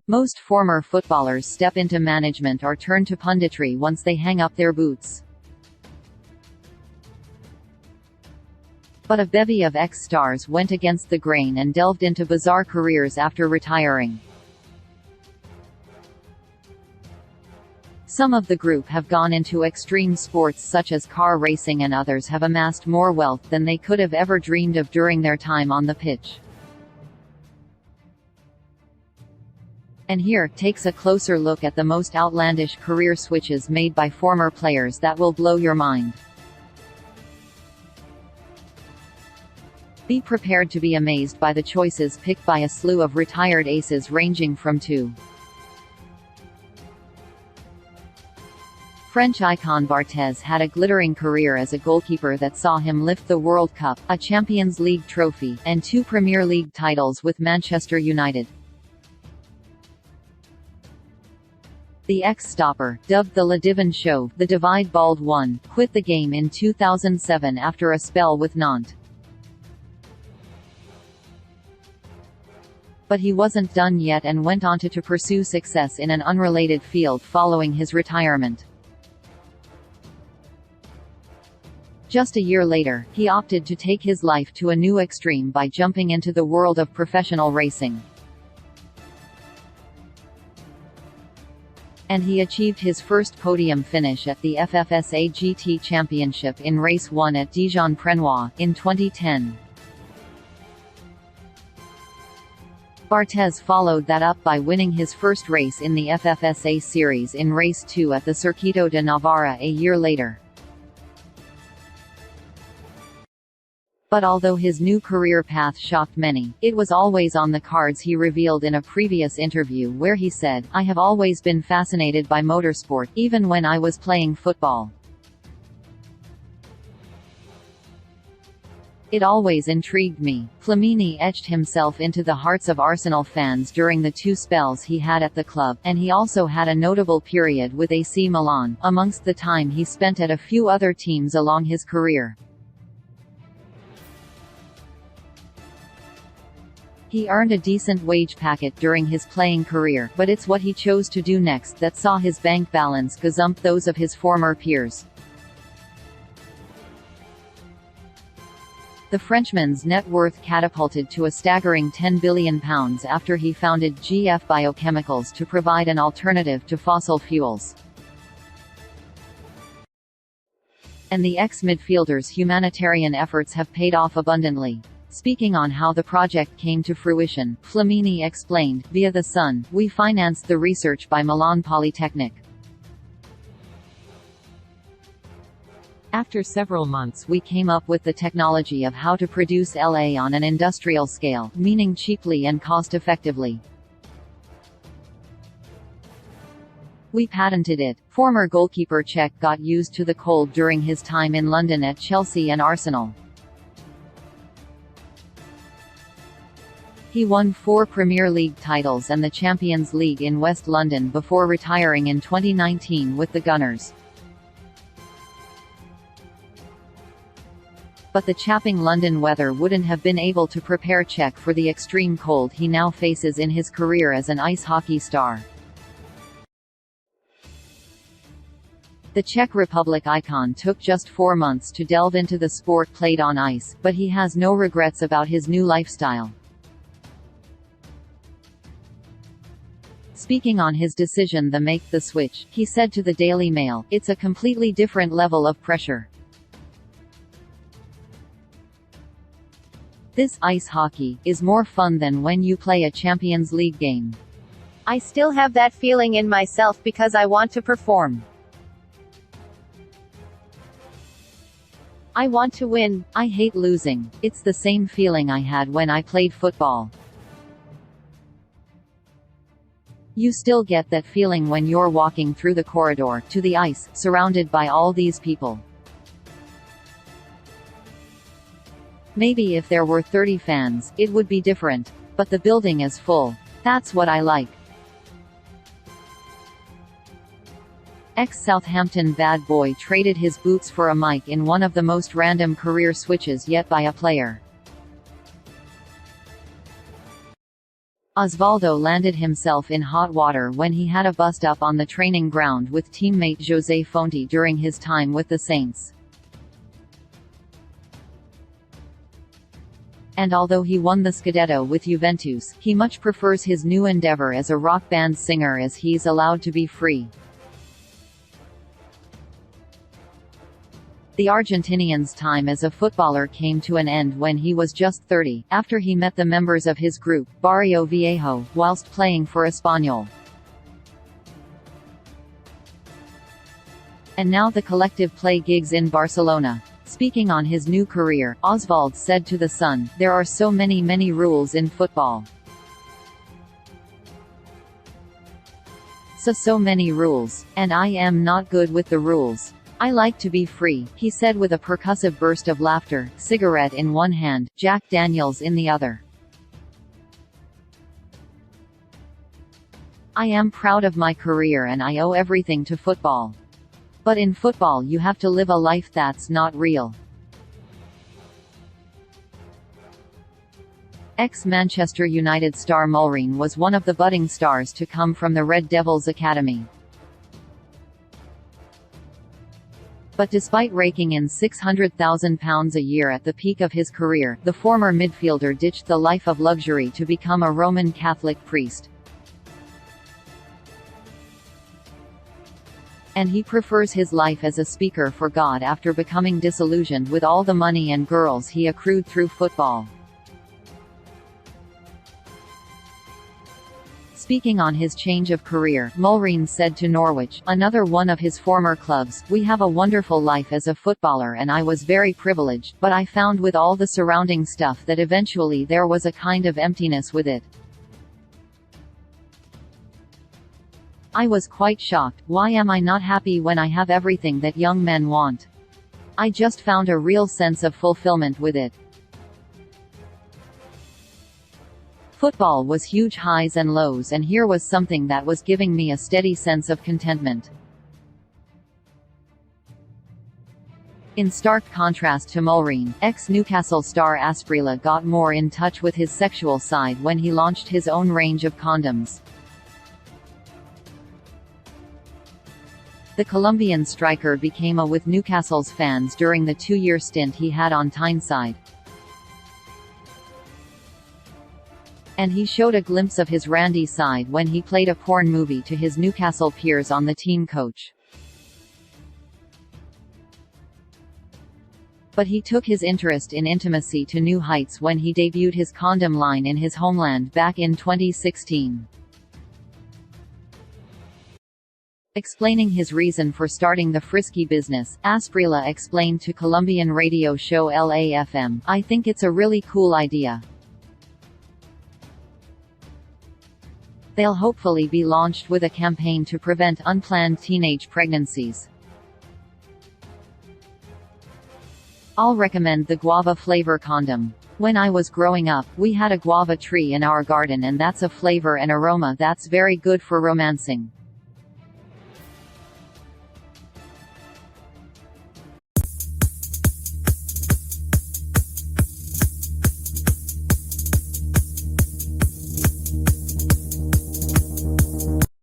Most former footballers step into management or turn to punditry once they hang up their boots. But a bevy of ex-stars went against the grain and delved into bizarre careers after retiring. Some of the group have gone into extreme sports such as car racing, and others have amassed more wealth than they could have ever dreamed of during their time on the pitch. And here, takes a closer look at the most outlandish career switches made by former players that will blow your mind. Be prepared to be amazed by the choices picked by a slew of retired aces ranging from 2. French icon Barthez had a glittering career as a goalkeeper that saw him lift the World Cup, a Champions League trophy, and 2 Premier League titles with Manchester United. The ex-stopper, dubbed the Le Divin Chauve, the Divide Bald One, quit the game in 2007 after a spell with Nantes. But he wasn't done yet and went on to pursue success in an unrelated field following his retirement. Just a year later, he opted to take his life to a new extreme by jumping into the world of professional racing. And he achieved his first podium finish at the FFSA GT Championship in Race 1 at Dijon-Prenois, in 2010. Barthez followed that up by winning his first race in the FFSA Series in Race 2 at the Circuito de Navarra a year later. But although his new career path shocked many, it was always on the cards. He revealed in a previous interview where he said, "I have always been fascinated by motorsport, even when I was playing football. It always intrigued me." Flamini etched himself into the hearts of Arsenal fans during the 2 spells he had at the club, and he also had a notable period with AC Milan, amongst the time he spent at a few other teams along his career. He earned a decent wage packet during his playing career, but it's what he chose to do next that saw his bank balance gazump those of his former peers. The Frenchman's net worth catapulted to a staggering £10 billion after he founded GF Biochemicals to provide an alternative to fossil fuels. And the ex-midfielder's humanitarian efforts have paid off abundantly. Speaking on how the project came to fruition, Flamini explained, "Via The Sun, we financed the research by Milan Polytechnic. After several months we came up with the technology of how to produce LA on an industrial scale, meaning cheaply and cost-effectively. We patented it." Former goalkeeper Cech got used to the cold during his time in London at Chelsea and Arsenal. He won 4 Premier League titles and the Champions League in West London before retiring in 2019 with the Gunners. But the chapping London weather wouldn't have been able to prepare Cech for the extreme cold he now faces in his career as an ice hockey star. The Czech Republic icon took just 4 months to delve into the sport played on ice, but he has no regrets about his new lifestyle. Speaking on his decision to make the switch, he said to the Daily Mail, "It's a completely different level of pressure. This ice hockey is more fun than when you play a Champions League game. I still have that feeling in myself because I want to perform. I want to win. I hate losing. It's the same feeling I had when I played football. You still get that feeling when you're walking through the corridor, to the ice, surrounded by all these people. Maybe if there were 30 fans, it would be different. But the building is full. That's what I like." Ex-Southampton bad boy traded his boots for a mic in one of the most random career switches yet by a player. Osvaldo landed himself in hot water when he had a bust-up on the training ground with teammate José Fonte during his time with the Saints. And although he won the Scudetto with Juventus, he much prefers his new endeavor as a rock band singer as he's allowed to be free. The Argentinian's time as a footballer came to an end when he was just 30, after he met the members of his group, Barrio Viejo, whilst playing for Espanyol. And now the collective play gigs in Barcelona. Speaking on his new career, Oswald said to The Sun, "There are so many rules in football. So many rules. And I am not good with the rules. I like to be free," he said with a percussive burst of laughter, cigarette in one hand, Jack Daniels in the other. "I am proud of my career and I owe everything to football. But in football you have to live a life that's not real." Ex-Manchester United star Mulroney was one of the budding stars to come from the Red Devils Academy. But despite raking in £600,000 a year at the peak of his career, the former midfielder ditched the life of luxury to become a Roman Catholic priest. And he prefers his life as a speaker for God after becoming disillusioned with all the money and girls he accrued through football. Speaking on his change of career, Mulroney said to Norwich, another one of his former clubs, "We have a wonderful life as a footballer and I was very privileged, but I found with all the surrounding stuff that eventually there was a kind of emptiness with it. I was quite shocked. Why am I not happy when I have everything that young men want? I just found a real sense of fulfillment with it. Football was huge highs and lows and here was something that was giving me a steady sense of contentment." In stark contrast to Mulroney, ex-Newcastle star Asprilla got more in touch with his sexual side when he launched his own range of condoms. The Colombian striker became a with Newcastle's fans during the 2-year stint he had on Tyneside. And he showed a glimpse of his randy side when he played a porn movie to his Newcastle peers on the team coach. But he took his interest in intimacy to new heights when he debuted his condom line in his homeland back in 2016. Explaining his reason for starting the frisky business, Asprilla explained to Colombian radio show LAFM, "I think it's a really cool idea. They'll hopefully be launched with a campaign to prevent unplanned teenage pregnancies. I'll recommend the guava flavor condom. When I was growing up, we had a guava tree in our garden and that's a flavor and aroma that's very good for romancing."